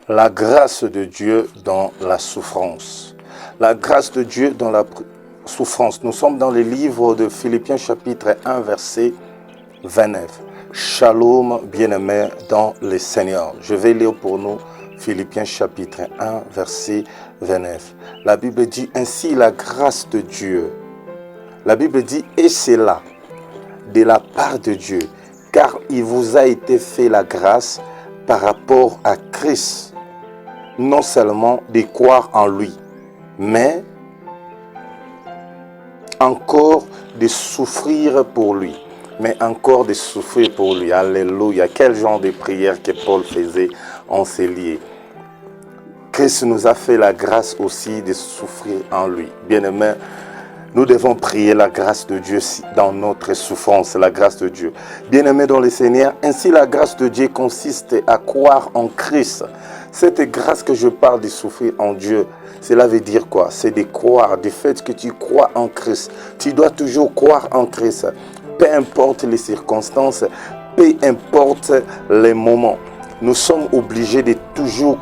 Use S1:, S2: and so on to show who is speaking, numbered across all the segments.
S1: La grâce de Dieu dans la souffrance. La grâce de Dieu dans la souffrance. Nous sommes dans le livre de Philippiens chapitre 1 verset 29. Shalom bien-aimés dans le Seigneur. Je vais lire pour nous Philippiens chapitre 1 verset 29. La Bible dit ainsi la grâce de Dieu. La Bible dit et c'est là de la part de Dieu car il vous a été fait la grâce par rapport à Christ. Non seulement de croire en lui, mais encore de souffrir pour lui. Mais encore de souffrir pour lui. Alléluia. Quel genre de prière que Paul faisait en ces lieux. Christ nous a fait la grâce aussi de souffrir en lui. Bien-aimés, nous devons prier la grâce de Dieu dans notre souffrance, la grâce de Dieu. Bien-aimés dans le Seigneur, ainsi la grâce de Dieu consiste à croire en Christ. Cette grâce que je parle de souffrir en Dieu, cela veut dire quoi? C'est de croire, du fait que tu crois en Christ. Tu dois toujours croire en Christ. Peu importe les circonstances, peu importe les moments. Nous sommes obligés de toujours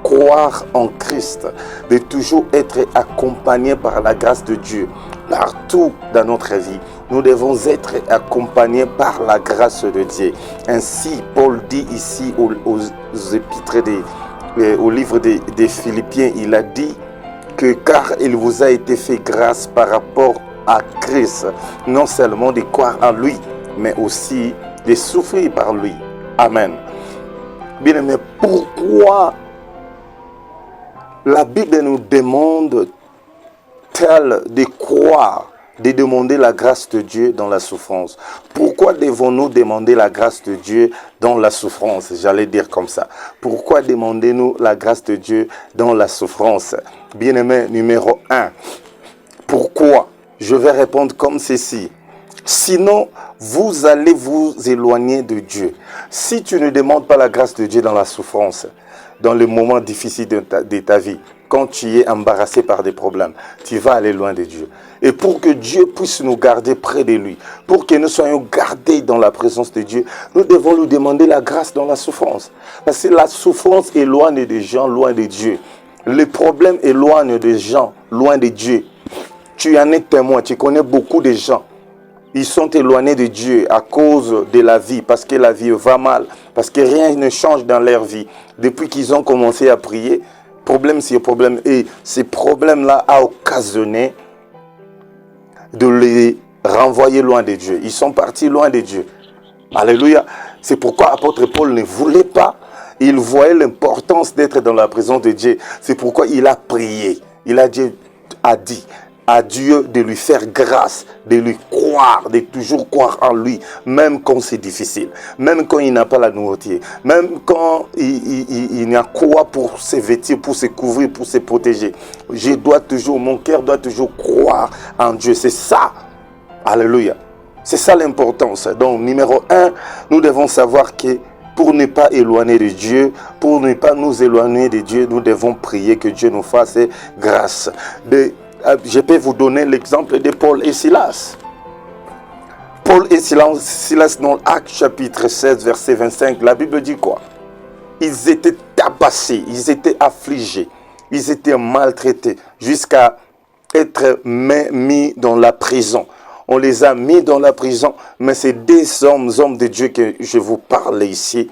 S1: croire en Christ, de toujours être accompagnés par la grâce de Dieu. Partout dans notre vie, nous devons être accompagnés par la grâce de Dieu. Ainsi, Paul dit ici aux épîtres au livre des Philippiens, il a dit que car il vous a été fait grâce par rapport à Christ, non seulement de croire en lui, mais aussi de souffrir par lui. Amen. Bien aimé, pourquoi la Bible nous demande tel de croire, de demander la grâce de Dieu dans la souffrance? Pourquoi devons-nous demander la grâce de Dieu dans la souffrance? J'allais dire comme ça. Pourquoi demandez-nous la grâce de Dieu dans la souffrance? Bien-aimé, numéro 1. Pourquoi? Je vais répondre comme ceci. Sinon, vous allez vous éloigner de Dieu. Si tu ne demandes pas la grâce de Dieu dans la souffrance, dans les moments difficiles de ta vie, quand tu es embarrassé par des problèmes, tu vas aller loin de Dieu. Et pour que Dieu puisse nous garder près de lui, pour que nous soyons gardés dans la présence de Dieu, nous devons lui demander la grâce dans la souffrance. Parce que la souffrance éloigne des gens loin de Dieu. Les problèmes éloignent des gens loin de Dieu. Tu en es témoin, tu connais beaucoup de gens. Ils sont éloignés de Dieu à cause de la vie, parce que la vie va mal, parce que rien ne change dans leur vie. Depuis qu'ils ont commencé à prier, problème sur problème. Et ces problèmes-là ont occasionné de les renvoyer loin de Dieu. Ils sont partis loin de Dieu. Alléluia. C'est pourquoi l'apôtre Paul ne voulait pas. Il voyait l'importance d'être dans la présence de Dieu. C'est pourquoi il a prié. Il a dit à Dieu de lui faire grâce, de lui croire, de toujours croire en lui, même quand c'est difficile, même quand il n'a pas la nourriture, même quand il n'y a quoi pour se vêtir, pour se couvrir, pour se protéger. Mon cœur doit toujours croire en Dieu. C'est ça. Alléluia. C'est ça l'importance. Donc, numéro 1, nous devons savoir que pour ne pas éloigner de Dieu, pour ne pas nous éloigner de Dieu, nous devons prier que Dieu nous fasse grâce. Je peux vous donner l'exemple de Paul et Silas. Paul et Silas dans Actes chapitre 16 verset 25, la Bible dit quoi? Ils étaient tabassés, ils étaient affligés, ils étaient maltraités jusqu'à être mis dans la prison. On les a mis dans la prison, mais c'est des hommes de Dieu que je vous parle ici.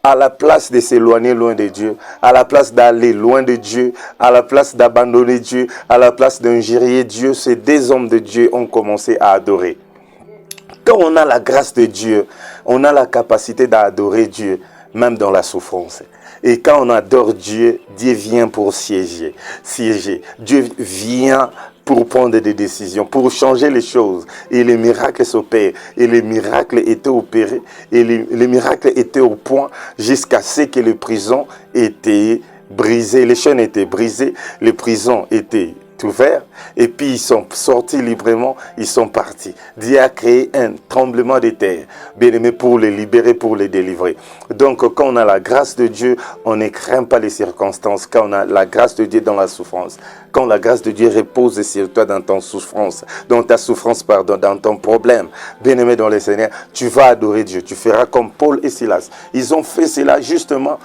S1: À la place de s'éloigner loin de Dieu, à la place d'aller loin de Dieu, à la place d'abandonner Dieu, à la place d'injurier Dieu, ces des hommes de Dieu ont commencé à adorer. Quand on a la grâce de Dieu, on a la capacité d'adorer Dieu, même dans la souffrance. Et quand on adore Dieu, Dieu vient pour siéger. Dieu vient pour prendre des décisions, pour changer les choses. Et les miracles s'opèrent. Et les miracles étaient opérés. Et les miracles étaient au point jusqu'à ce que les prisons étaient brisées. Les chaînes étaient brisées. Les prisons étaient ouvert et puis ils sont sortis librement, ils sont partis. Dieu a créé un tremblement de terre, bien aimé, pour les libérer, pour les délivrer. Donc quand on a la grâce de Dieu, on ne craint pas les circonstances. Quand on a la grâce de Dieu dans la souffrance, quand la grâce de Dieu repose sur toi dans ton souffrance, dans ta souffrance, pardon, dans ton problème, bien aimé dans le Seigneur, tu vas adorer Dieu. Tu feras comme Paul et Silas. Ils ont fait cela justement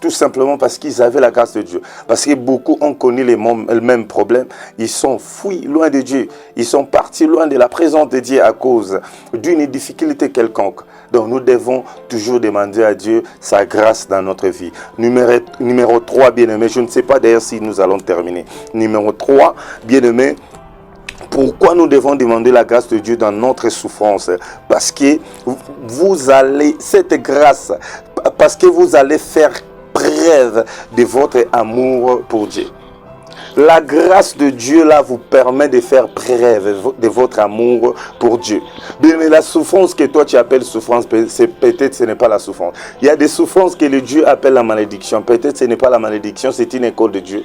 S1: tout simplement parce qu'ils avaient la grâce de Dieu. Parce que beaucoup ont connu les mêmes problèmes. Ils sont fuis loin de Dieu. Ils sont partis loin de la présence de Dieu à cause d'une difficulté quelconque. Donc nous devons toujours demander à Dieu sa grâce dans notre vie. Numéro 3, bien-aimé, je ne sais pas d'ailleurs si nous allons terminer. Numéro 3, bien-aimé, pourquoi nous devons demander la grâce de Dieu dans notre souffrance? Parce que vous allez, cette grâce, parce que vous allez faire preuve de votre amour pour Dieu. La grâce de Dieu là vous permet de faire preuve de votre amour pour Dieu. Mais la souffrance que toi tu appelles souffrance, peut-être ce n'est pas la souffrance. Il y a des souffrances que le Dieu appelle la malédiction. Peut-être ce n'est pas la malédiction, c'est une école de Dieu.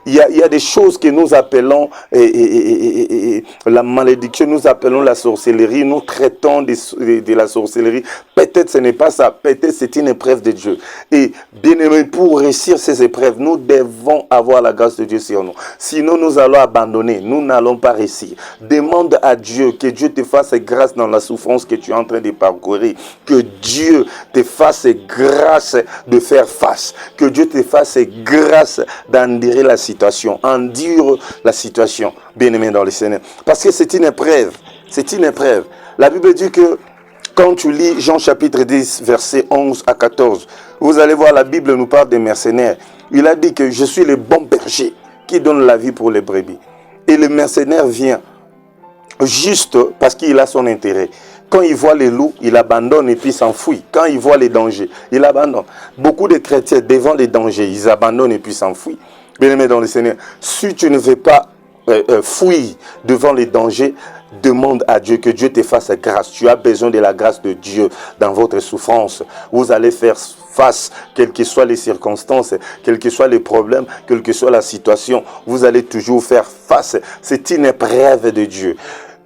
S1: Il y a des choses que nous appelons la malédiction, nous appelons la sorcellerie, nous traitons de la sorcellerie. Peut-être ce n'est pas ça, peut-être c'est une épreuve de Dieu. Et bien aimé, pour réussir ces épreuves, nous devons avoir la grâce de Dieu sur nous. Sinon, nous allons abandonner, nous n'allons pas réussir. Demande à Dieu que Dieu te fasse grâce dans la souffrance que tu es en train de parcourir. Que Dieu te fasse grâce de faire face. Que Dieu te fasse grâce d'endurer la situation. Endure la situation, bien-aimé dans le Seigneur. Parce que c'est une épreuve. C'est une épreuve. La Bible dit que quand tu lis Jean chapitre 10, versets 11 à 14, vous allez voir, la Bible nous parle des mercenaires. Il a dit que je suis le bon berger qui donne la vie pour les brebis. Et le mercenaire vient juste parce qu'il a son intérêt. Quand il voit les loups, il abandonne et puis s'enfuit. Quand il voit les dangers, il abandonne. Beaucoup de chrétiens, devant les dangers, ils abandonnent et puis s'enfuient. Bien-aimé dans le Seigneur, si tu ne veux pas fuir devant les dangers, demande à Dieu que Dieu te fasse grâce. Tu as besoin de la grâce de Dieu dans votre souffrance. Vous allez faire face, quelles que soient les circonstances, quels que soient les problèmes, quelle que soit la situation. Vous allez toujours faire face. C'est une épreuve de Dieu.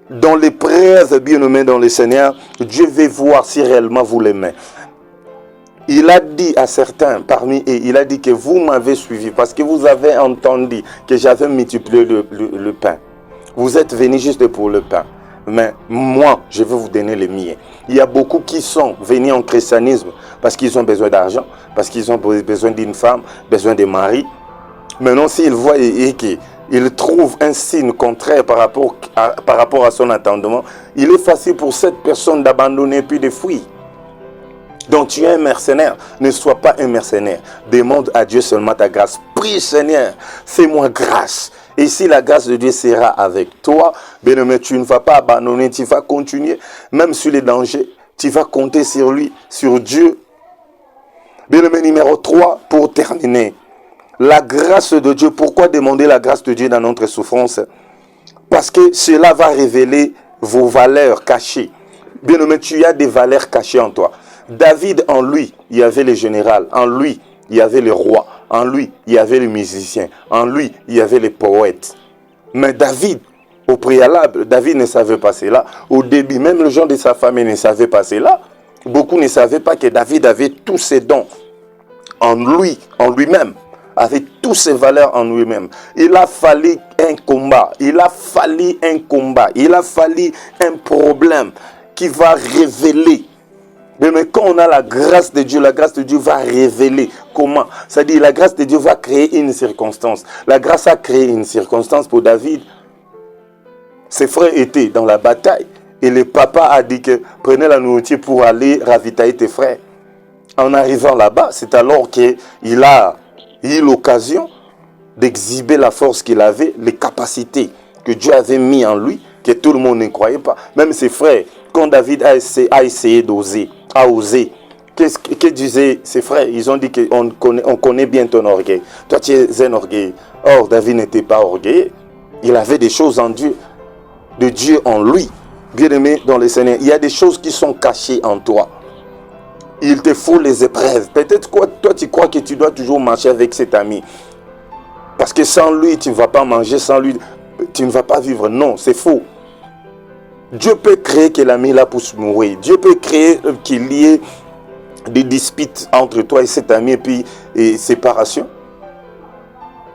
S1: Dans l'épreuve, bien-aimé dans le Seigneur, Dieu veut voir si réellement vous l'aimez. Il a dit à certains parmi eux, il a dit que vous m'avez suivi parce que vous avez entendu que j'avais multiplié le pain. Vous êtes venus juste pour le pain. Mais moi, je vais vous donner le mien. Il y a beaucoup qui sont venus en christianisme parce qu'ils ont besoin d'argent, parce qu'ils ont besoin d'une femme, besoin de mari. Maintenant, s'ils voient et qu'ils trouvent un signe contraire par rapport à son entendement, il est facile pour cette personne d'abandonner puis de fuir. Donc tu es un mercenaire, ne sois pas un mercenaire. Demande à Dieu seulement ta grâce. Prie Seigneur, fais-moi grâce. Et si la grâce de Dieu sera avec toi, bien-aimé, tu ne vas pas abandonner, tu vas continuer. Même sur les dangers, tu vas compter sur lui, sur Dieu. Bien-aimé, numéro 3, pour terminer. La grâce de Dieu. Pourquoi demander la grâce de Dieu dans notre souffrance? Parce que cela va révéler vos valeurs cachées. Bien-aimé, tu as des valeurs cachées en toi. David, en lui, il y avait le général. En lui, il y avait le roi. En lui, il y avait les musiciens. En lui, il y avait les poètes. Mais David, au préalable, David ne savait pas cela. Au début, même les gens de sa famille ne savaient pas cela. Beaucoup ne savaient pas que David avait tous ses dons en lui, en lui-même. Avait toutes ses valeurs en lui-même. Il a fallu un combat. Il a fallu un combat. Il a fallu un problème qui va révéler. Mais quand on a la grâce de Dieu va révéler comment. C'est-à-dire la grâce de Dieu va créer une circonstance. La grâce a créé une circonstance pour David. Ses frères étaient dans la bataille. Et le papa a dit que prenez la nourriture pour aller ravitailler tes frères. En arrivant là-bas, c'est alors qu'il a eu l'occasion d'exhiber la force qu'il avait, les capacités que Dieu avait mis en lui, que tout le monde ne croyait pas. Même ses frères, quand David a essayé d'oser, a osé, que disaient ses frères? Ils ont dit qu'on connaît bien ton orgueil. Toi, tu es un orgueil. Or, David n'était pas orgueilleux. Il avait des choses en Dieu, de Dieu en lui. Bien-aimé dans le Seigneur, il y a des choses qui sont cachées en toi. Il te faut les épreuves. Peut-être toi, tu crois que tu dois toujours marcher avec cet ami. Parce que sans lui, tu ne vas pas manger, sans lui, tu ne vas pas vivre. Non, c'est faux. Dieu peut créer que l'ami là puisse mourir. Dieu peut créer qu'il y ait des disputes entre toi et cet ami et séparation.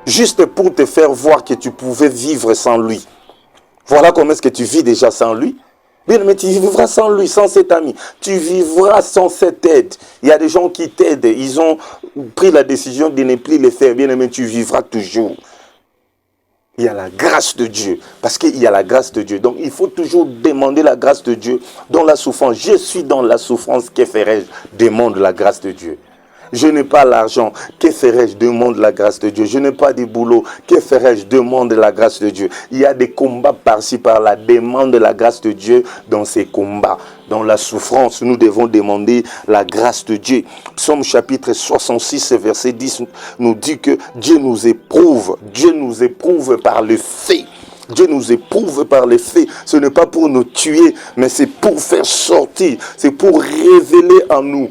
S1: Juste pour te faire voir que tu pouvais vivre sans lui. Voilà comment est-ce que tu vis déjà sans lui. Bien, mais tu vivras sans lui, sans cet ami. Tu vivras sans cette aide. Il y a des gens qui t'aident. Ils ont pris la décision de ne plus le faire. Bien, mais tu vivras toujours. Il y a la grâce de Dieu. Parce qu'il y a la grâce de Dieu. Donc, il faut toujours demander la grâce de Dieu dans la souffrance. Je suis dans la souffrance. Que ferai-je? Demande la grâce de Dieu. Je n'ai pas l'argent. Que ferai-je? Demande la grâce de Dieu. Je n'ai pas de boulot. Que ferai-je? Demande la grâce de Dieu. Il y a des combats par-ci, par-là. Demande la grâce de Dieu dans ces combats. Dans la souffrance, nous devons demander la grâce de Dieu. Psaume chapitre 66, verset 10 nous dit que Dieu nous éprouve. Dieu nous éprouve par le fait. Dieu nous éprouve par les faits. Ce n'est pas pour nous tuer, mais c'est pour faire sortir. C'est pour révéler en nous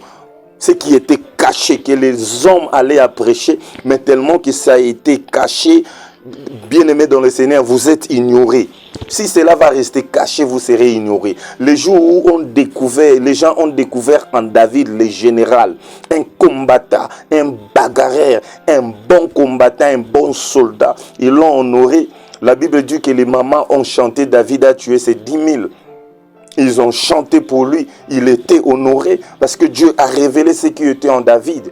S1: ce qui était caché, que les hommes allaient prêcher, mais tellement que ça a été caché, bien-aimés dans le Seigneur, vous êtes ignorés. Si cela va rester caché, vous serez ignorés. Les jours où les gens ont découvert en David le général, un combattant, un bagarreur, un bon combattant, un bon soldat, ils l'ont honoré. La Bible dit que les mamans ont chanté, David a tué ses 10 000. Ils ont chanté pour lui. Il était honoré parce que Dieu a révélé ce qui était en David.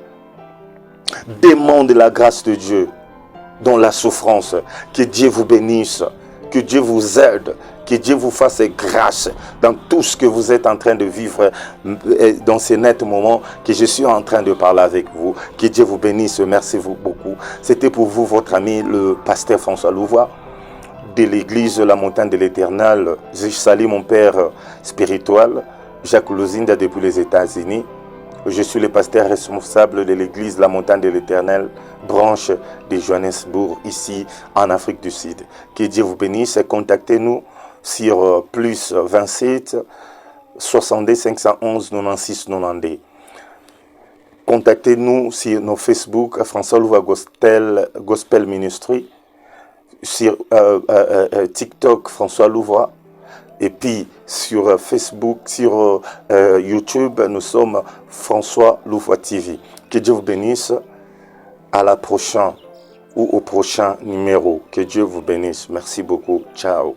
S1: Demande la grâce de Dieu dans la souffrance. Que Dieu vous bénisse. Que Dieu vous aide. Que Dieu vous fasse grâce dans tout ce que vous êtes en train de vivre dans ces nets moments que je suis en train de parler avec vous. Que Dieu vous bénisse. Merci beaucoup. C'était pour vous votre ami le pasteur François Louvois de l'église La Montagne de l'Éternel. Je salue mon père spirituel, Jacques Luzinda, depuis les États-Unis. Je suis le pasteur responsable de l'église La Montagne de l'Éternel, branche de Johannesburg, ici en Afrique du Sud. Que Dieu vous bénisse. Contactez-nous sur plus 27 62 511 96 92. Contactez-nous sur nos Facebook, François Louvois Gospel Ministry. Sur TikTok, François Louvois. Et puis sur Facebook, sur YouTube, nous sommes François Louvois TV. Que Dieu vous bénisse. À la prochaine ou au prochain numéro. Que Dieu vous bénisse. Merci beaucoup. Ciao.